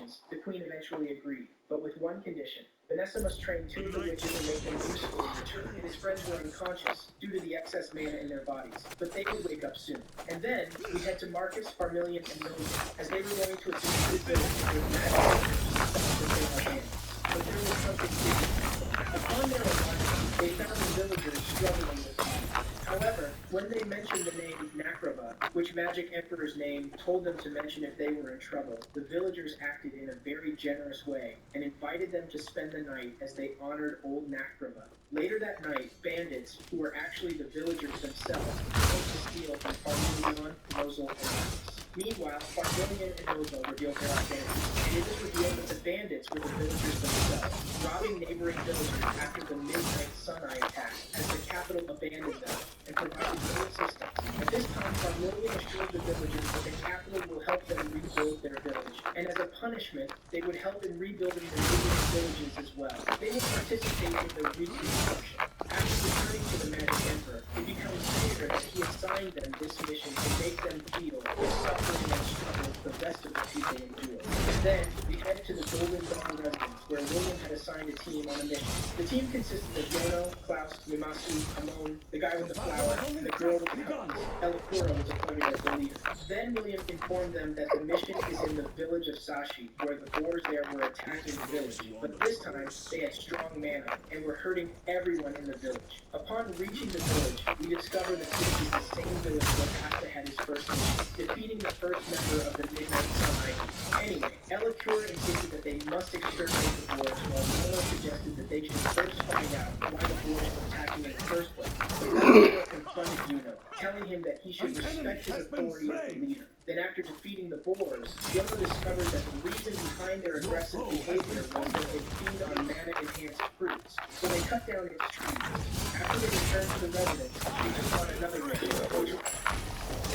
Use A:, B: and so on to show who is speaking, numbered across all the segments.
A: days, the queen eventually agreed, but with one condition. Vanessa must train 2 of the witches and make them useful in return. His friends were unconscious due to the excess mana in their bodies, but they would wake up soon. And then we head to Marcus, Farmillion, and Mildred, as they were going to a secluded village with magic creatures but there was something different. Upon their arrival, they found the villagers struggling with poverty. However, when they mentioned the name Nakrava, which Magic Emperor's name told them to mention if they were in trouble, the villagers acted in a very generous way and invited them to spend the night as they honored old Nakrava. Later that night, bandits, who were actually the villagers themselves, came to steal from Farmillion, Nozel, and Marcus. Meanwhile, Farmillion and Nozel revealed their identities, and it is revealed that the bandits were the villagers themselves, robbing neighboring villagers after the midnight Sun-Eye attack, as the capital abandoned them and provided no assistance. At this time, Farmillion assured the villagers that the capital will help them rebuild their village, and as a punishment, they would help in rebuilding the neighboring villages as well. They will participate in the reconstruction. After returning to the Magic Emperor, it becomes clear that he assigned them this mission to make them feel the suffering and struggle the rest of the people endure. Then, we head to the Golden Dawn residence, where William had assigned a team on a mission. The team consisted of Yono, Klaus, Mimasu, Amon, the guy with the flower, and the girl with the cookies. Elakura was appointed as the leader. Then William informed them that the mission is in the village of Sashi, where the boars there were attacking the village. But this time, they had strong mana, and were hurting everyone in the village. Upon reaching the village, we discover that this is the same village where Asta had his first mission, defeating the first member of the Midnight Sun. Anyway, Elakura insisted that they must exterminate the boars, while Yono suggested that they should first find out why the boars were attacking in the first place. But Elakura confronted Yono, telling him that he should respect his authority as the leader. Then after defeating the boars, Yono discovered that the reason behind their aggressive behavior was that they feed on mana-enhanced fruits, so they cut down its trees. After they returned to the residence, they took on another mission, which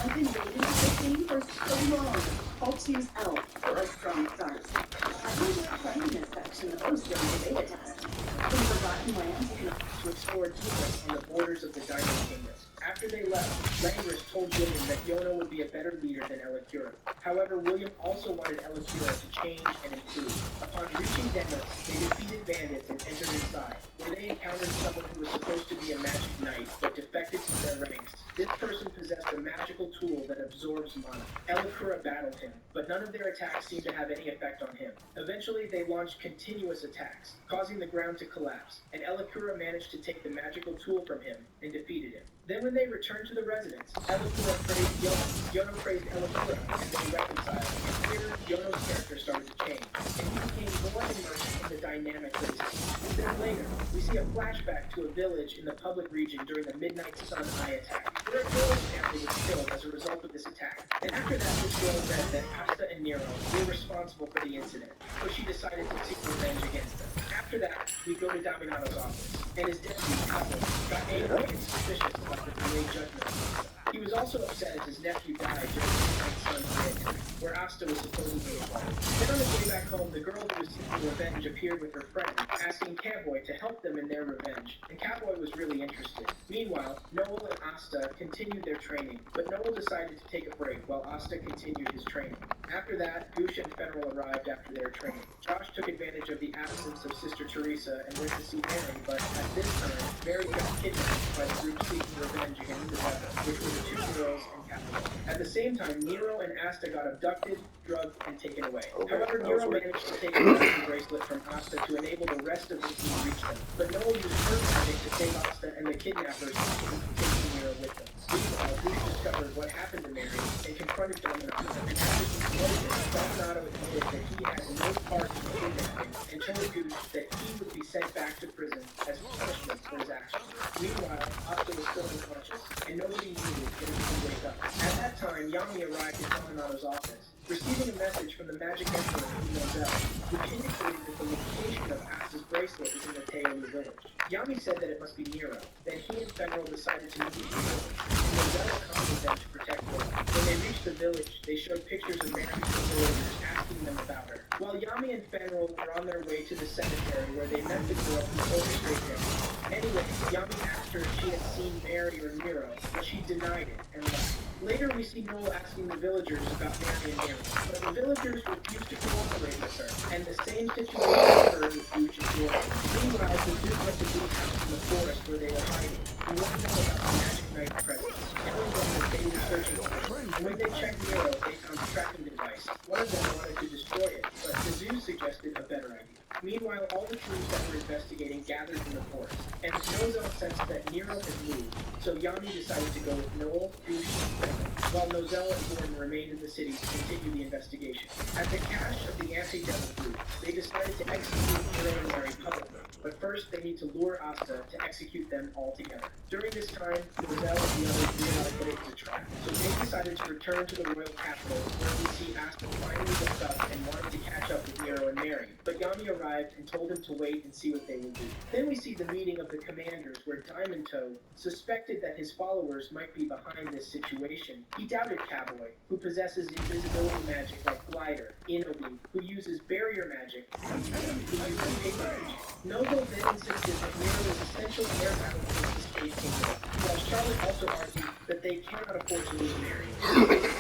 B: I've been waiting for this game for so long. Folks use L for a strong start. I enjoyed playing this section the most during the beta test. In Forgotten Lands, you can
A: to explore deeper on the borders of the Diamond Kingdom. After they left, Langris told William that Yono would be a better leader than Elakura. However, William also wanted Elakura to change and improve. Upon reaching Demos, they defeated bandits and entered inside, where they encountered someone who was supposed to be a magic knight, but defected to their ranks. This person possessed a magical tool that absorbs mana. Elakura battled him, but none of their attacks seemed to have any effect on him. Eventually, they launched continuous attacks, causing the ground to collapse, and Elakura managed to take the magical tool from him and defeated him. Then when they returned to the residence, Elakura praised Yono. Yono praised Elakura, and they reconciled. And here, Yono's character started to change, and he became more immersed in the dynamics of his team. Then later, we see a flashback to a village in the public region during the Midnight Sun-Eye attack, where a girl's family was killed as a result of this attack. And after that, this girl read that Asta and Nero were responsible for the incident, so she decided to seek revenge against them. After that, we go to Daminato's office, and his deputy, Cabo, got angry and suspicious about the delayed judgment of Asta. He was also upset as his nephew died during the Midnight Sun-Eye attack, where Asta was supposedly involved. Then on his way back home, the girl who was seeking revenge appeared with her friend, asking Cowboy to help them in their revenge, and Cowboy was really interested. Meanwhile, Noel and Asta continued their training, but Noel decided to take a break while Asta continued his training. After that, Goosh and Fenrir arrived after their training. Josh took advantage of the absence of Sister Teresa and went to see Mary, but at this time, Mary got kidnapped by the group seeking revenge against the devil, which were the 2 girls and Capital. At the same time, Nero and Asta got abducted, drugged, and taken away. However, Nero managed to take a weapon bracelet from Asta to enable the rest of the team to reach them, but Noel used her magic to save Asta and the kidnappers from taking Nero with them. Meanwhile, Goosh discovered what happened to Mary and confronted Dominato, and after confronting him, Dominato admitted that he had no part in the kidnapping and told Goosh that he would be sent back to prison as punishment for his actions. Meanwhile, Asta was still unconscious, and nobody knew if he would wake up. At that time, Yami arrived at Dominato's office, receiving a message from the Magic Emperor, Nozel, who indicated that the location of Asta's bracelet was in the Teolu village. Yami said that it must be Nero. Then he and Fenrir decided to meet in the village. Nozel accompanied them to protect her. When they reached the village, they showed pictures of Mary to the villagers, asking them about her. While Yami and Fenrir were on their way to the cemetery where they met the girl who orchestrated everything. Anyway, Yami asked her if she had seen Mary or Nero, but she denied it and left. Later, we see Noel asking the villagers about Mary and Nero, but the villagers refused to cooperate with her, and the same situation occurred with Bush and Jordan. Meanwhile, the Duke went to Bush's house in the forest where they were hiding. He warned them about the Magic Knight's presence, telling them that they were searching for him. And when they checked Nero, they found a tracking device. One of them wanted to destroy it, but the Zoo suggested a better idea. Meanwhile, all the troops that were investigating gathered in the forest, and Nozel sensed that Nero had moved, so Yami decided to go with Noel, Bush, and Pendragon, while Nozel and Gordon remained in the city to continue the investigation. At the cache of the anti-devil group, they decided to execute Nero and Mary publicly, but first they need to lure Asta to execute them all together. During this time, Nozel and the others realized that it was a trap, so they decided to return to the royal capital, where we see Asta finally woke up and wanted to catch up with Nero and Mary, but Yami arrived and told him to wait and see what they would do. Then we see the meeting of the commanders where Diamond Toe suspected that his followers might be behind this situation. He doubted Cowboy, who possesses invisibility magic like Glider, Inobi, who uses barrier magic, and who uses paper magic. Noble then insisted that Nero is essential in their battle against the Space Kingdom, while Charlotte also argued that they cannot afford to lose Mary.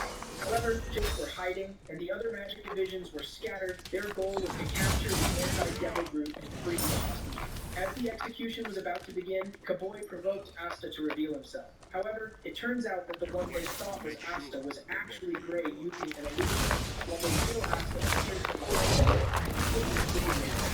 A: However, Jets were hiding, and the other magic divisions were scattered. Their goal was to capture the anti-devil group and free the hostages. As the execution was about to begin, Kaboy provoked Asta to reveal himself. However, it turns out that the one they thought was Asta was actually Gray using an illusion, while the real Asta appears to be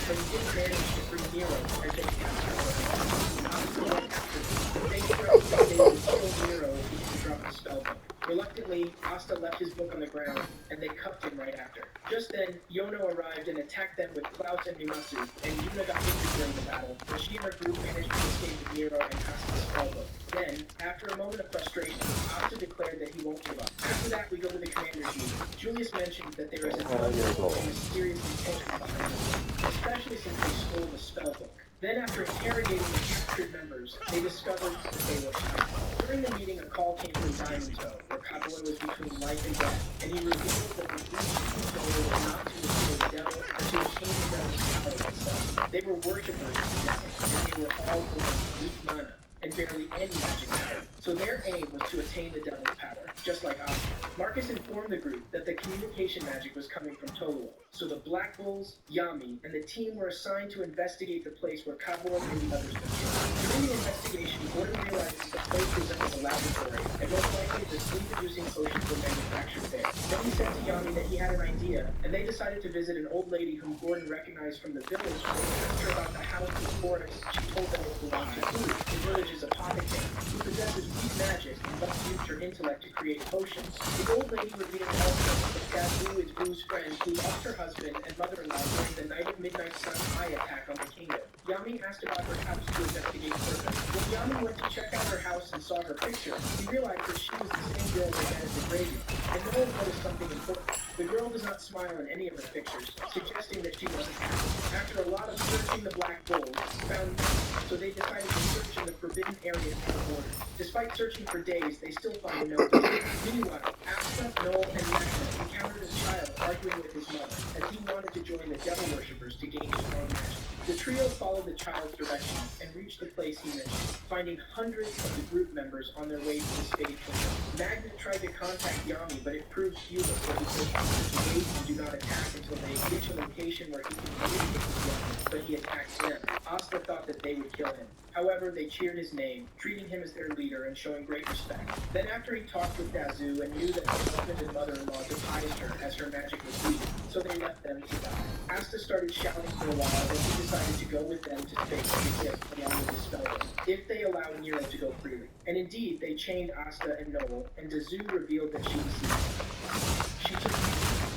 A: but he did manage to free Nero as they captured him. Asta went after them. They threatened that they would kill Nero if he could drop the spellbook. Reluctantly, Asta left his book on the ground, and they cuffed him right after. Just then, Yono arrived and attacked them with Klaus and Mimasu, and Yuna got injured during the battle, but she and her group managed to escape with Nero and Asta's spellbook. Then, after a moment of frustration, Asta declared that he won't give up. After that, we go to the commander's meeting. Julius mentioned that there is an unknown and mysterious intention behind them, especially since they stole the spellbook. Then, after interrogating the captured members, they discovered that they were shot. During the meeting, a call came from Diamond Toe, where Cowboy was between life and death, and he revealed that the Bleach's goal was not to destroy the devil, but to obtain the devil's power itself. They were worshippers of the devil, and they were all with weak mana and barely any magic power. So their aim was to attain the devil's power, just like us. Marcus informed the group that the communication magic was coming from Toluo. So the Black Bulls, Yami, and the team were assigned to investigate the place where Cowboy and the others were killed. During the investigation, Gordon realized that the place resembled a laboratory, and most likely the sleep-producing potions were manufactured there. Then he said to Yami that he had an idea, and they decided to visit an old lady whom Gordon recognized from the village. When they asked her about the house in the forest, she told them it belonged to Food, the village's apothecary, who possesses weak magic and thus used her intellect to create potions. The old lady revealed also that Dazu is Boo's friend who lost her husband and mother-in-law during the Night of Midnight Sun eye attack on the kingdom. Yami asked about her house to investigate further. When Yami went to check out her house and saw her picture, he realized that she was the same girl they met at the graveyard. And no one noticed something important. The girl does not smile in any of her pictures, suggesting that she wasn't happy. After a lot of searching, the Black Bulls found nothing, so they decided to search in the forbidden areas of the border. Despite searching for days, they still found no clues. Meanwhile, Asta, Noel, and Magna encountered a child arguing with his mother, as he wanted to join the devil worshippers to gain strong magic. The trio followed the child's directions and reached the place he mentioned, finding hundreds of the group members on their way to the Spade Kingdom. Magna tried to contact Yami, but it proved useless, so he told Asta to wait and do not attack until they reach a location where he can communicate with Yami, but he attacked them. Asta thought that they would kill him. However, they cheered his name, treating him as their leader and showing great respect. Then after he talked with Dazu and knew that her husband and mother-in-law despised her as her magic was weak, so they left them to die. Asta started shouting for a while, then he decided to go with them to space to gift along with his spellbook, if they allowed Nero to go freely. And indeed, they chained Asta and Noel, and Dazu revealed that she was seized. She took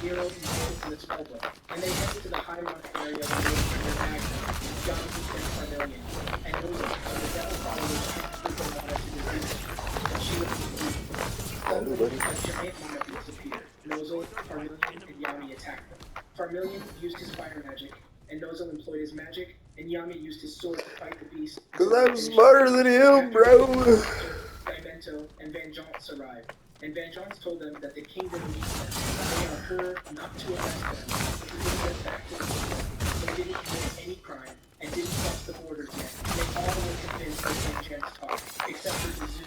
A: Nero and Noel from the spellbook, and they headed to the High Rock area where they were Magna, Johnson, and Carmelian, and those of the devil followers captured the water to the beach, and she was defeated. Suddenly, a giant mummy disappeared. Nozel, Carmelian, and Yami attacked them. Carmelian used his fire magic, and Nozel employed his magic, and Yami used his sword to fight the beast.
C: Cause I'm smarter than him, bro.
A: Diamento and Vengeance arrived, and Vengeance told them that the kingdom needs them. They are her not to arrest them, but to bring them back to the kingdom. They didn't commit any crime and didn't cross the borders yet. They all were convinced that Vengeance talk, except for the Zoo,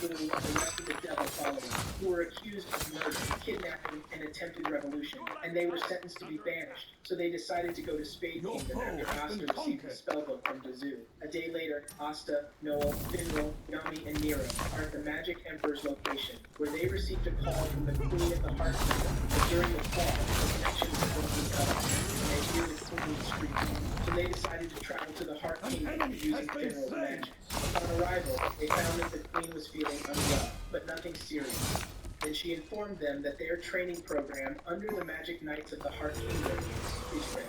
A: Lulu, and the rest of the devil followers, who were accused of murder, kidnapping, and attempted revolution, and they they were sentenced to be banished, so they decided to go to Spade Kingdom after Asta received the spellbook from Dazoo. A day later, Asta, Noel, Finral, Yami, and Nero are at the Magic Emperor's location, where they received a call from the Queen of the Heart Kingdom that during the fall, the connections were going to be cut off, and they hear the Queen screaming. So they decided to travel to the Heart Kingdom using Finral's magic. Upon arrival, they found that the Queen was feeling unwell, but nothing serious. Then she informed them that their training program under the Magic Knights of the Heart Kingdom is ready,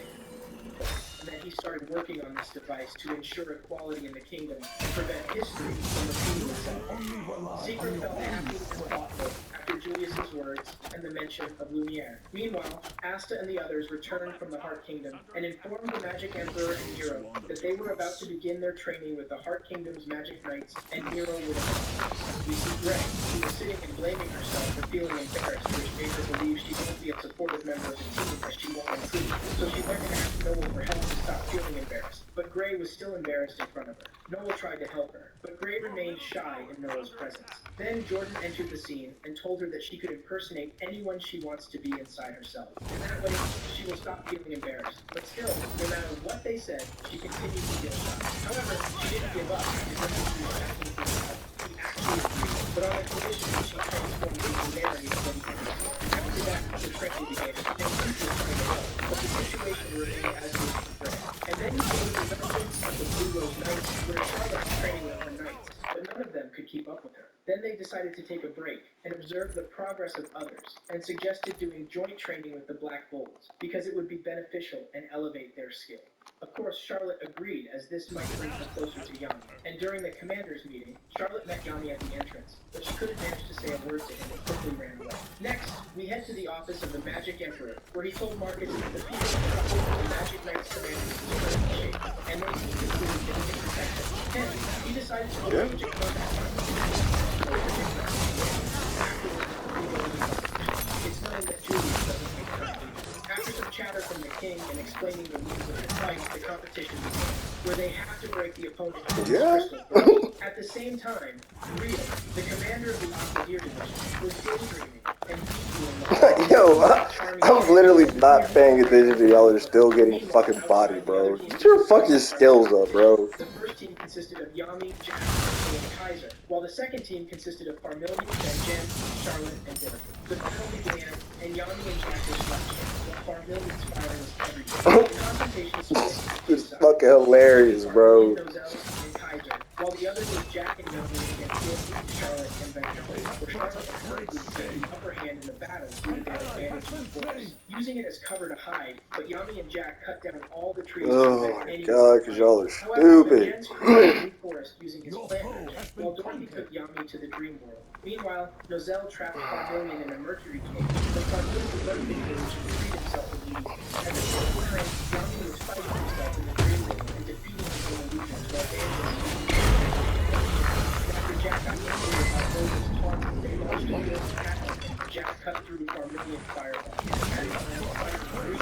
A: and that he started working on this device to ensure equality in the kingdom and prevent history from repeating itself. Secret felt happy and thoughtful after Julius's words and the mention of Lumiere. Meanwhile, Asta and the others returned from the Heart Kingdom and informed the Magic Emperor and Nero that they were about to begin their training with the Heart Kingdom's Magic Knights, and Nero would attend. We see Grey, who was sitting and blaming herself for feeling embarrassed, which made her believe she wouldn't be a supportive member of the team as she won't improve. So she went and asked Noel for help to stop feeling embarrassed, but Grey was still embarrassed in front of her. Noel tried to help her, but Grey remained shy in Noel's presence. Then Jordan entered the scene and told her that she could impersonate anyone she wants to be inside herself. And that way, she will stop feeling embarrassed. But still, no matter what they said, she continued to feel shy. However, she didn't give up because she was asking for help. He actually agreed, but on the condition that she transformed into Mary when he entered. After that, the training began. Things were trying to help, but the situation remained as was for Grey. And then came the developments of the Blue Rose Knights, where Charlotte was training with her knights, but none of them could keep up with her. Then they decided to take a break and observe the progress of others, and suggested doing joint training with the Black Bulls, because it would be beneficial and elevate their skill. Of course, Charlotte agreed, as this might bring her closer to Yami. And during the commander's meeting, Charlotte met Yami at the entrance, but she couldn't manage to say a word to him and quickly ran away. Next, we head to the office of the Magic Emperor, where he told Marcus that the people of the Magic Knights commanders was in shape, and they seemed to believe that he could protect them. Hence, he decided to arrange a combat It's known that Julius doesn't make company. After some chatter from the king and explaining the rules of the fight, the competition began, where they have to break the opponent's crystal. At the same time, Rio, the commander of the Octavier division, was daydreaming and deeply
C: Yo, I'm literally not paying attention to y'all. Are still getting fucking body, bro. Get your fucking skills up, bro.
A: The first team consisted of Yami, Jack, and Kaiser, while the second team consisted of Farmillion, Jen, Charlotte, and Dorothy. The battle began, and Yami and Jack were slashed, while Farmillion's fire was everywhere. The confrontation split.
C: It's fucking hilarious, bro.
A: While the other was Jack and Yami against Dorothy, Charlotte, and Victoria, where Charlotte and Dorothy gained the upper hand in the battle due to their advantage in force, using it as cover to hide, but Yami and Jack cut down all the trees.
C: Oh my god, because y'all are stupid.
A: Forest using his plant magic, while Dorothy took Yami to the dream world. Meanwhile, Nozel trapped Farmillion in a mercury cage, but Farmillion left the cage and freed himself immediately. At the same time, Yami was fighting himself in the dream world and defeating his illusions while dancing. After Jack got angry about Rose's taunt, they launched a new attack, and Jack cut through Farmillion's fireball. As the fight grew,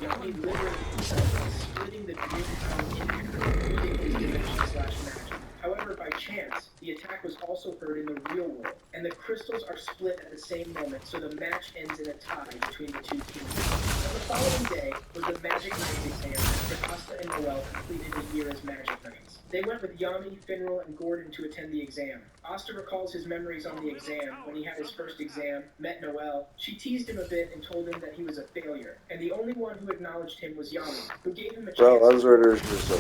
A: Yami liberated himself by splitting the dream tunnel in half, using his divination/magic. However, by chance, the attack was also heard in the real world, and the crystals are split at the same moment, so the match ends in a tie between the two teams. And the following day was the Magic Knights exam, where Asta and Noel completed a year as Magic Knights. They went with Yami, Finral, and Gordon to attend the exam. Asta recalls his memories on the exam when he had his first exam, met Noel. She teased him a bit and told him that he was a failure, and the only one who acknowledged him was Yami, who gave him a chance.
C: Bro, those writers are so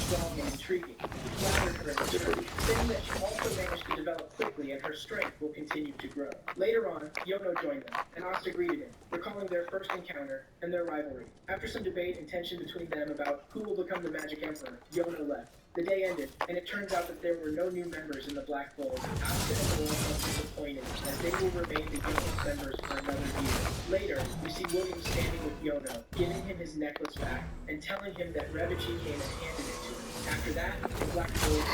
A: Strong and intriguing. He flattered her in return, saying that she also managed to develop quickly and her strength will continue to grow. Later on, Yono joined them, and Asta greeted him, recalling their first encounter and their rivalry. After some debate and tension between them about who will become the Magic Emperor, Yono left. The day ended, and it turns out that there were no new members in the Black Bulls. Asta and Noel felt disappointed, as they will remain the youngest members for another year. Later, we see William standing with Yono, giving him his necklace back, and telling him that Revici came and handed it to him. After that, the Black Bulls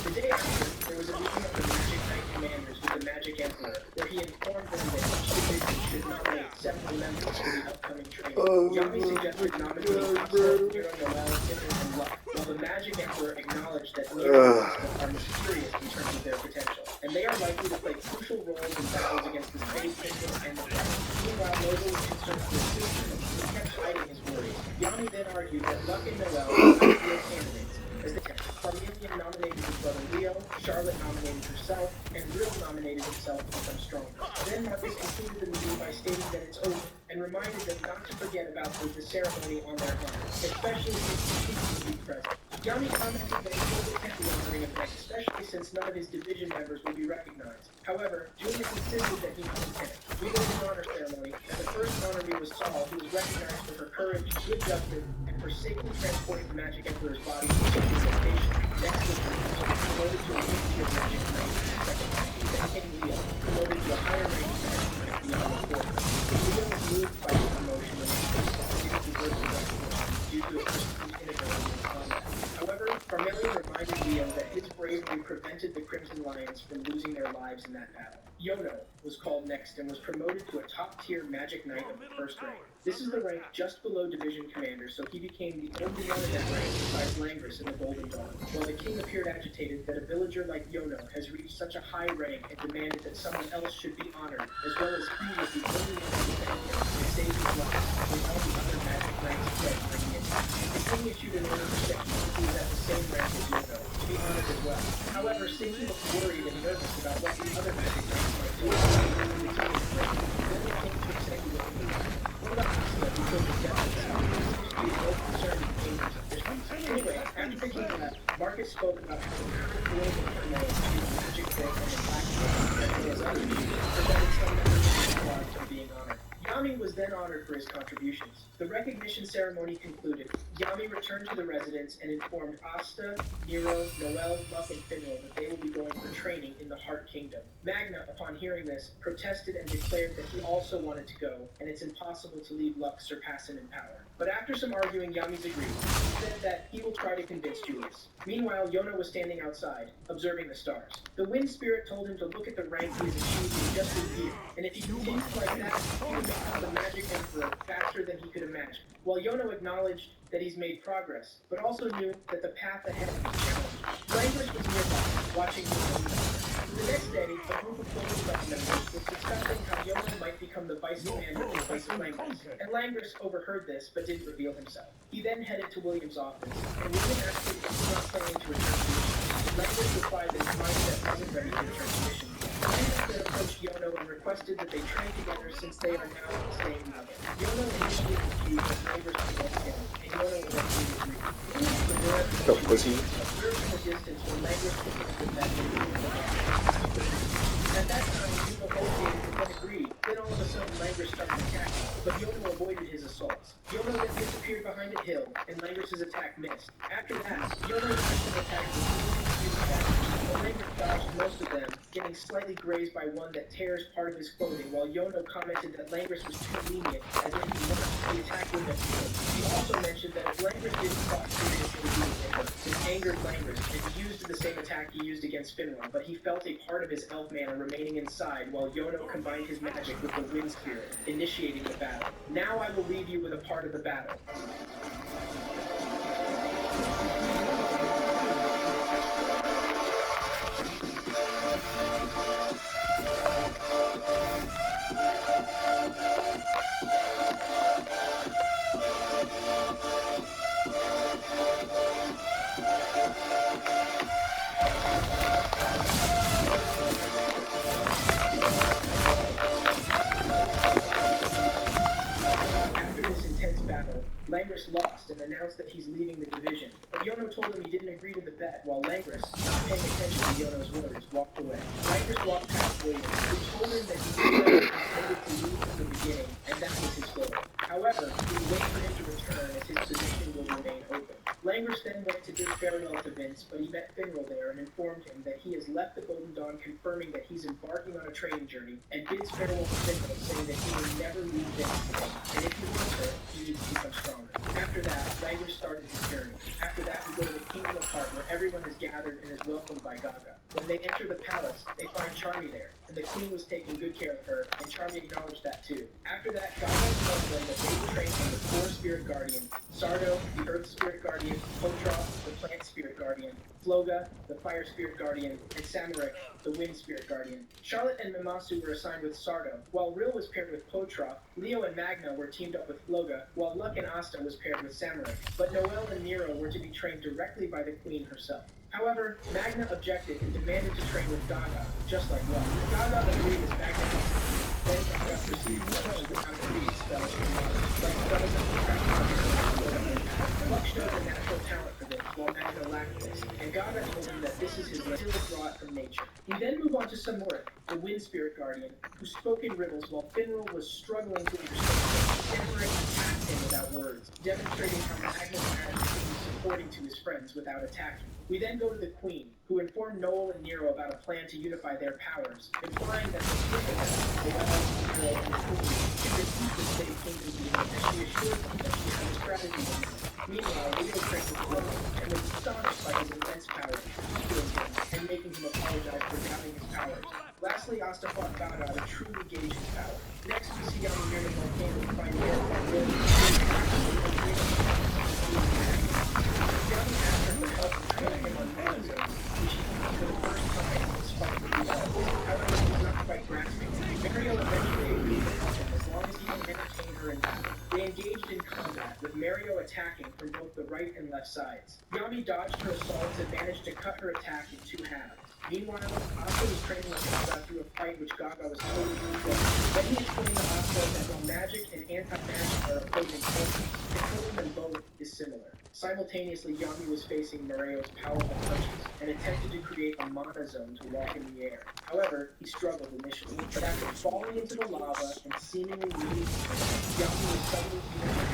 A: The day after, there was a meeting of the Magic Knight commanders with the Magic Emperor, where he informed them that each should nominate several members for the upcoming training. Yami suggested nominating Asta, Nero, Noel, Finral, and Luck, while the Magic Emperor acknowledged that Nero and Asta are mysterious in terms of their potential. and they are likely to play crucial roles in battles against the Space Kingdom and the Dark. Meanwhile, Nova was concerned with his sister, who kept hiding his worries. Yami then argued that Luck and Noel were ideal candidates, as the Carmelian nominated his brother Leo, Charlotte nominated herself, and Brill nominated himself to become stronger. Then Marcus concluded the meeting by stating that it's over, and reminded them not to forget about the ceremony on their honor, especially since he would be present. Yami commented that he will attend the honoring event, especially since none of his division members will be recognized. However, Julius insisted that he not attend. We did an honor ceremony, and the first honoree was Saul, who was recognized for her courage, good judgment, and for safely transporting the Magic Emperor's body to a location. Next was promoted to a mid-tier Magic Knight. Then came Leo, promoted to a higher rank Magic Knight beyond the quarter. Leo was moved by the promotion when he didn't deserve the recognition due to his perceived inability in combat. However, Carmelian reminded Leo that his bravery prevented the Crimson Lions from losing their lives in that battle. Yono was called next and was promoted to a top-tier Magic Knight of the first rank. This is the rank just below Division Commander, so he became the only one in that rank besides Langris in the Golden Dawn. While the king appeared agitated that a villager like Yono has reached such a high rank and demanded that someone else should be honored, as well as he was the only one to defend him and save his life, when all the other Magic Knights fled bringing it back. The king issued an order for Seki, who was at the same rank as Yono, to be honored as well. However, Seki looked worried and nervous about what the other Magic Knights might do. Then the king took Seki with him. What about Asta, who killed his death himself? He was no concern in dangers of this. Anyway, after the king left, Marcus spoke about how the current global turmoil between the Magic Book and the Black Book, as well as other issues, prevented some members of the squad from being honored. Yami was then honored for his contributions. The recognition ceremony concluded. Yami returned to the residence and informed Asta, Nero, Noel, Luck, and Finral that they will be going for training in the Heart Kingdom. Magna, upon hearing this, protested and declared that he also wanted to go, and it's impossible to leave Luck surpass him in power. But after some arguing, Yami's agreed. He said that he will try to convince Julius. Meanwhile, Yono was standing outside, observing the stars. The Wind Spirit told him to look at the rank he has achieved in just a year, and if he continues like that, he would become the Magic Emperor faster than he could imagine. While Yono acknowledged that he's made progress, but also knew that the path ahead was challenging. Langris was nearby, watching him. The next day, a group of Golden Dawn members was discussing how Yono might become the vice commander in place of Langris, and Langris overheard this but didn't reveal himself. He then headed to William's office, and William asked if he was not planning to return to mission. Langris replied that his mindset wasn't ready to return to mission. Langris then approached Yono and requested that they train together since they are now on the same level. Yono initially refused, but Langris convinced him, and Yono eventually agreed.
C: The pussy.
A: Observed from a distance when Langris suggested that they would be at that time, people hesitated but then agreed. Then all of a sudden, Langris started attacking, but Yono avoided his assaults. Yono then disappeared behind a hill, and Langris' attack missed. After that, Yono launched an attack with but Langris dodged most of them, getting slightly grazed by one that tears part of his clothing, while Yono commented that Langris was too lenient, as if he launched the attack with a shield. He also mentioned that if Langris didn't talk seriously it angered Langris, and he used the same attack he used against Finral, but he felt a part of his elf mana remaining inside, while Yono combined his magic with the Wind Spirit, initiating the battle. Now I will leave you with a part of the battle. Langris lost and announced that he's leaving the division, but Yono told him he didn't agree to the bet, while Langris, not paying attention to Yono's orders, walked away. Langris walked past William, who told him that he intended to leave from the beginning, and that was his goal. However, he would wait for him to return, as his position will remain open. Langris then went to bid farewell to Vince, but he met Finral there and informed him that he has left the Golden Dawn, confirming that he's embarking on a training journey, and bids farewell to Finral, saying that he will never leave Vince again, and if he wants her, he needs to become stronger. After that, Langris started his journey. After that, we go to the Kingdom of Heart, where everyone has gathered and is welcomed by Gaga. When they enter the palace, they find Charmy there, and the queen was taking good care of her, and Charmy acknowledged that too. After that, Gaga tells them that they were trained from the four spirit guardians: Sardo, the earth spirit guardian; Potroth, the plant spirit guardian; Floga, the fire spirit guardian; and Samarik, the wind spirit guardian. Charlotte and Mamasu were assigned with Sardo, while Rill was paired with Potroth. Leo and Magna were teamed up with Floga, while Luck and Asta was paired with Samarik. But Noel and Nero were to be trained directly by the queen herself. However, Magna objected and demanded to train with Gaga, just like Luck. Gaga agreed as Magna executed. Then Gaga proceeded to learn how to read spells from Luck, like spells that suppress monsters. Luck showed a natural talent for this, while Magna lacked this, and Gaga told him that this is his still brought from nature. We then move on to Samorik, the wind spirit guardian, who spoke in riddles while Finral was struggling to understand. Samarik attacked him without words, demonstrating how Magna's attitude was supporting to his friends without attacking. We then go to the Queen, who informed Noel and Nero about a plan to unify their powers, implying that the three of them, Noel, Nero, and the Queen, could defeat the Slave Kingdom demon, as she assured them that she had a strategy in mind. Meanwhile, Leo trained with Logan and was astonished by his immense power, healing him and making him apologize for doubting his powers. Lastly, Asta fought Gaga to truly gauge his power. Next, we see Yami near the volcano to find Nero and Lil Yami asked her for help in training him on Manzo, which he used for the first time despite the results. However, he was not quite grasping. Mario eventually agreed to help him as long as he can entertain her in battle. They engaged in combat, with Mario attacking from both the right and left sides. Yami dodged her assaults and managed to cut her attack in two halves. Meanwhile, Asta was training with Gaga through a fight which Gaga was totally controlling. Then he explained to Asta that while magic and anti-magic are opposing forces, controlling them both is similar. Simultaneously, Yami was facing Mario's powerful punches and attempted to create a mana zone to walk in the air. However, he struggled initially, but after falling into the lava and seemingly losing strength, Yami was suddenly able to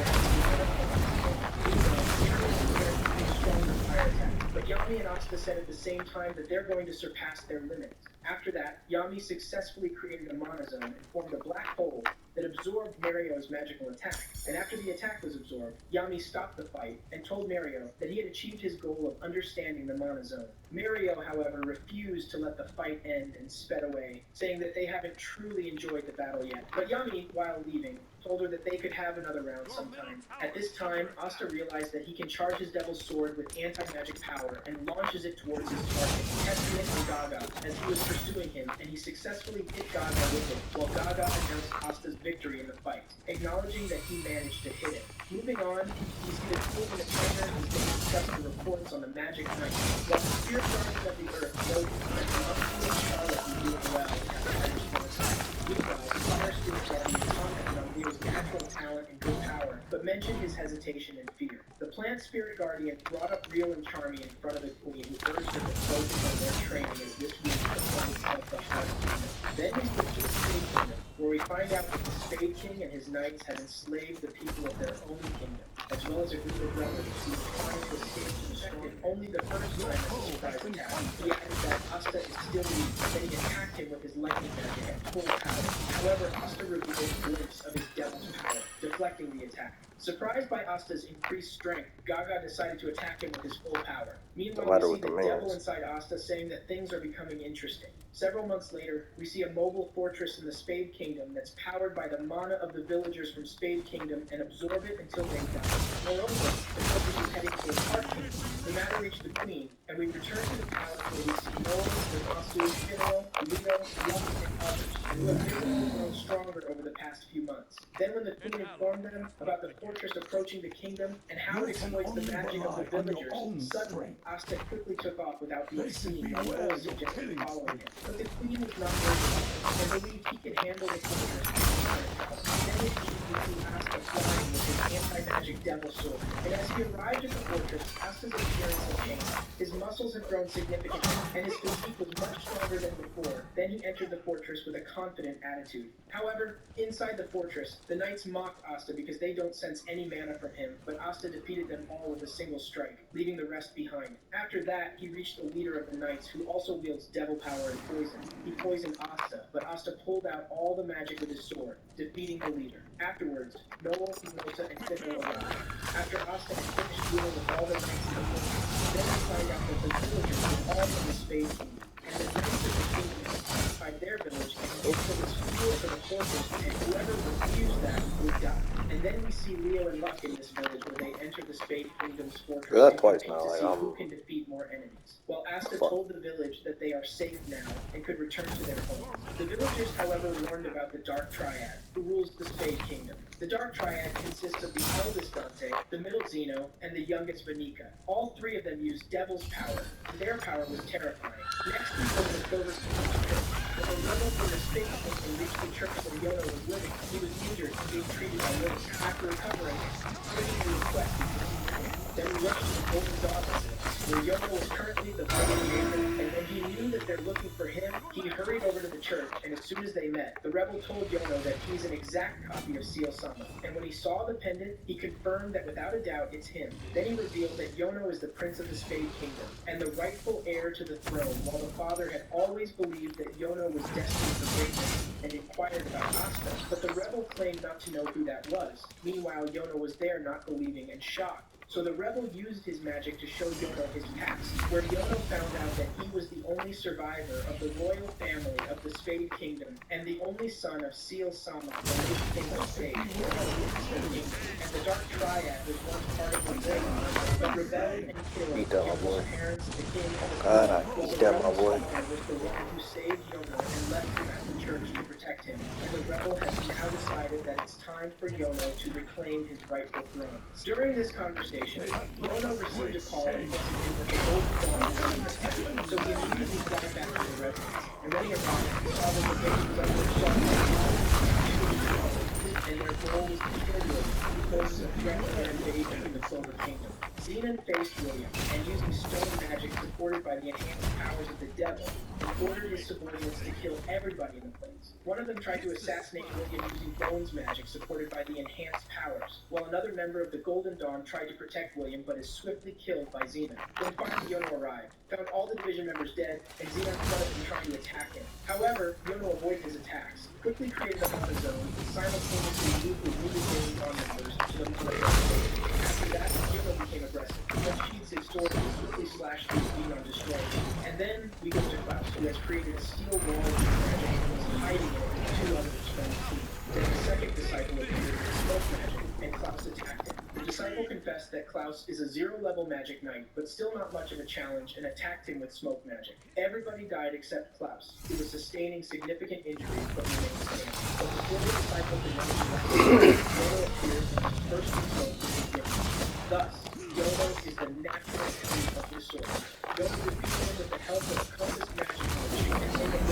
A: grab a stronger fire attack. But Yami and Asta said at the same time that they're going to surpass their limits. After that, Yami successfully created a mana zone and formed a black hole that absorbed Mario's magical attack. And after the attack was absorbed, Yami stopped the fight and told Mario that he had achieved his goal of understanding the mana zone. Mario, however, refused to let the fight end and sped away, saying that they haven't truly enjoyed the battle yet. But Yami, while leaving, told her that they could have another round sometime. At this time, Asta realized that he can charge his devil's sword with anti-magic power and launches it towards his target, testing it on Gaga as he was pursuing him, and he successfully hit Gaga with it, while Gaga announced Asta's victory in the fight, acknowledging that he managed to hit it. Moving on, we see the Queen and the trainer as they discuss the reports on the Magic Knight, while the spirit guardians of the earth note that the Mamasu and Charlotte were doing well at the Irish genocide. Meanwhile, the fire spirit guardian commented on Leo's natural talent and good power, but mentioned his hesitation and fear. The plant spirit guardian brought up Real and Charmy in front of the Queen, who urged them to focus on their training as this week the fight of the Heart Kingdom. Then we switch to the Spade Kingdom, where we find out that the Spade King and his knights have enslaved the people of their own kingdom, as well as a group of rebels who are trying to escape to the storm. Only the first time as a surprise attack. He added that Asta is still weak, that he attacked him with his lightning magic at full power. However, Asta revealed a glimpse of his devil's power, deflecting the attack. Surprised by Asta's increased strength, Gaga decided to attack him with his full power. Meanwhile, we see the devil inside Asta saying that things are becoming interesting. Several months later, we see a mobile fortress in the Spade Kingdom that's powered by the mana of the villagers from Spade Kingdom and absorb it until they die. Moreover, the fortress is heading towards Heart Kingdom. The matter reached the Queen, and we return to the palace where we see Noel, Namasu, Finral, Leo, Luck, and others, who have visibly grown stronger over the past few months. Then when the Queen informed them about the fortress approaching the kingdom and how it exploits the magic of the villagers, suddenly Asta quickly took off without being seen, and Noel suggested following him. But the Queen was not worried about him, and believed he could handle the fortress with his firepower. Then we see Asta flying with his anti-magic devil sword, and as he arrived at the fortress, Asta's appearance had changed. His muscles had grown significantly, and his physique was much stronger than before. Then he entered the fortress with a confident attitude. However, inside the fortress, the knights mocked Asta because they don't sense any mana from him, but Asta defeated them all with a single strike, leaving the rest behind. After that, he reached the leader of the knights, who also wields devil power and poison. He poisoned Asta, but Asta pulled out all the magic with his sword, defeating the leader. Afterwards, Noel, Mimosa, and Fiddle arrived. After Asta had finished dealing with all the knights in the village, then we find out that the villagers were all from the Spade Kingdom, and the knights of the kingdom occupied their village and looked for this fuel for the horses, and whoever refused that would die. And then we see Leo and Luck in this village where they enter the Spade Kingdom's fortress
C: Yeah,
A: and
C: twice
A: compete
C: now,
A: to
C: like,
A: see who can defeat more enemies. While Asta told the village that they are safe now and could return to their homes. The villagers, however, warned about the Dark Triad, who rules the Spade Kingdom. The Dark Triad consists of the eldest Dante, the middle Zeno, and the youngest Vanica. All three of them used Devil's power, and their power was terrifying. Next, we go to the Clover Kingdom's church. When the rebel from the Spade Kingdom reached the church where Yono was living, he was injured and being treated by Lily. After recovering, bringing the request he proceeded. Then we rushed to the Golden Dawn residence, where Yono was currently the village leader, and when he knew that they're looking for him, he hurried over to the church, and as soon as they met, the rebel told Yono that he's an exact copy of Seal Sama, and when he saw the pendant, he confirmed that without a doubt it's him. Then he revealed that Yono is the prince of the Spade Kingdom, and the rightful heir to the throne, while the father had always believed that Yono was destined for greatness, and inquired about Asta, but the rebel claimed not to know who that was. Meanwhile, Yono was there not believing and shocked. So the rebel used his magic to show Yono his past, where Yono found out that he was the only survivor of the royal family of the Spade Kingdom, and the only son of Seal Sama, the late king of Spade, and the Dark Triad was once part of the royal, but rebelled and killed Yono's parents, the king, and the queen, while the rebel's father was the one who saved Yono and left him at the church to protect him, and the rebel has now decided that it's time for Yono to reclaim his rightful throne. During this conversation, Yono received a call and was with the Golden Dawn to protect him, so he immediately flew back to the residence. And when he arrived, he saw that the village was under assault and their goal was to kill William, who poses a threat to their invasion in the Clover Kingdom. Zenon faced William, and using stone magic supported by the enhanced powers of the devil, he ordered his subordinates to kill everybody in the place. One of them tried to assassinate William using Bones magic supported by the enhanced powers, while another member of the Golden Dawn tried to protect William but is swiftly killed by Zenon. Then finally Yono arrived, found all the division members dead, and Zenon fled and tried to attack him. However, Yono avoided his attacks, quickly created a buffer zone, and simultaneously moved the wounded Golden Dawn members to the player. After that, Yono became aggressive. He unsheathed his sword and swiftly slashed through Zenon, destroying him. And then we go to Klaus, who has created a steel wall of magic and is hiding it with two others from the team. Then the second disciple appeared with smoke magic, and Klaus attacked him. The disciple confessed that Klaus is a zero-level magic knight, but still not much of a challenge, and attacked him with smoke magic. Everybody died except Klaus, who was sustaining significant injuries but remained standing. But before the disciple could run his Yono appears and his first result is a gift. Thus, Yono is the natural enemy of the sword. Yono defeated him with the help of compass magic and made a living.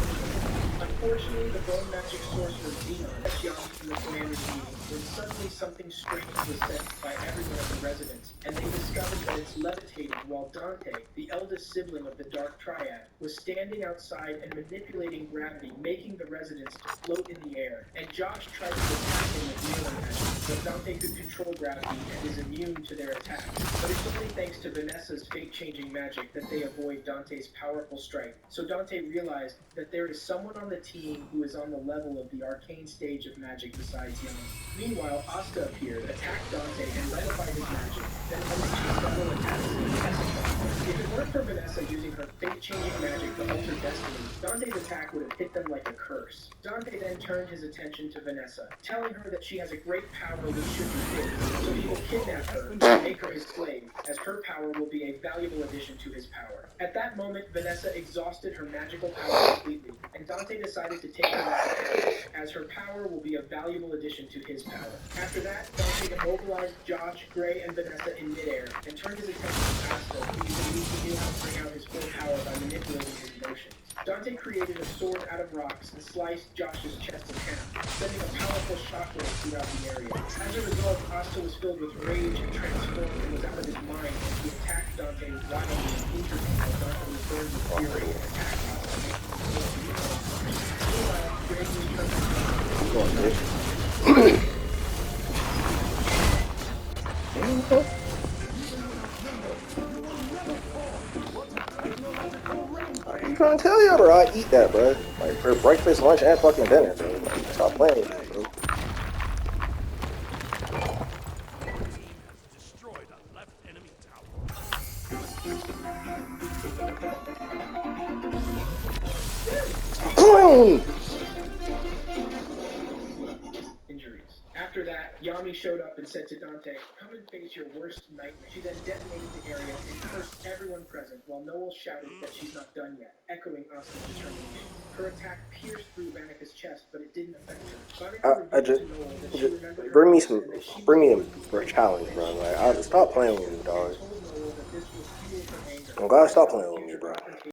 A: Unfortunately, the bone magic sorcerer Zenon was young from the commander's meeting when suddenly something strange was sensed by everyone at the residence, and they discovered that it's levitating while Dante, the eldest sibling of the Dark Triad, was standing outside and manipulating gravity, making the residence to float in the air. And Josh tried to attack him with mirror magic, but Dante could control gravity and is immune to their attacks. But it's only thanks to Vanessa's fate-changing magic that they avoid Dante's powerful strike. So Dante realized that there is someone on the team who is on the level of the arcane stage of magic besides Yono. Meanwhile, Asta appeared, attacked Dante, and nullified his magic, then unleashed several attacks in Vanessa. If it weren't for Vanessa using her fate-changing magic to alter destiny, Dante's attack would have hit them like a curse. Dante then turned his attention to Vanessa, telling her that she has a great power which should be his, so he will kidnap her and make her his slave, as her power will be a valuable addition to his power. At that moment, Vanessa exhausted her magical power completely, and Dante decided to take her back, as her power will be a valuable addition to his power. After that, Dante immobilized Josh, Gray, and Vanessa in midair, and turned his attention to Asta, who he believed he knew how to bring out his full power by manipulating his emotions. Dante created a sword out of rocks and sliced Josh's chest in half, sending a powerful shockwave throughout the area. As a result, Asta was filled with rage and transformed and was out of his mind, and he attacked Dante wildly and injured him while Dante was burned with fury and attacked Asta. Meanwhile, Gray returned to
C: Go on, bitch. I'm trying to tell y'all, bro. I eat that, bro. Like, for breakfast, lunch, and fucking dinner, bro. Like, stop playing with me, bro.
D: Destroyed a left enemy tower.
C: Boom!
A: Injuries. After that, Yami showed up and said to Dante, "Come and face your worst nightmare." She then detonated the area and cursed everyone present, while Noel shouted that she's not done yet, echoing Asuka's determination. Her attack pierced through Vanika's chest, but it didn't affect her. Vanika
C: I
A: revealed
C: just,
A: to Noel that she remembered her
C: bring me
A: promise
C: some,
A: and that she
C: bring me
A: was
C: a challenge, bro. Like, I stop playing with me, dog.
A: told Noel that this will fuel her anger.
C: I'm glad I stopped playing with me.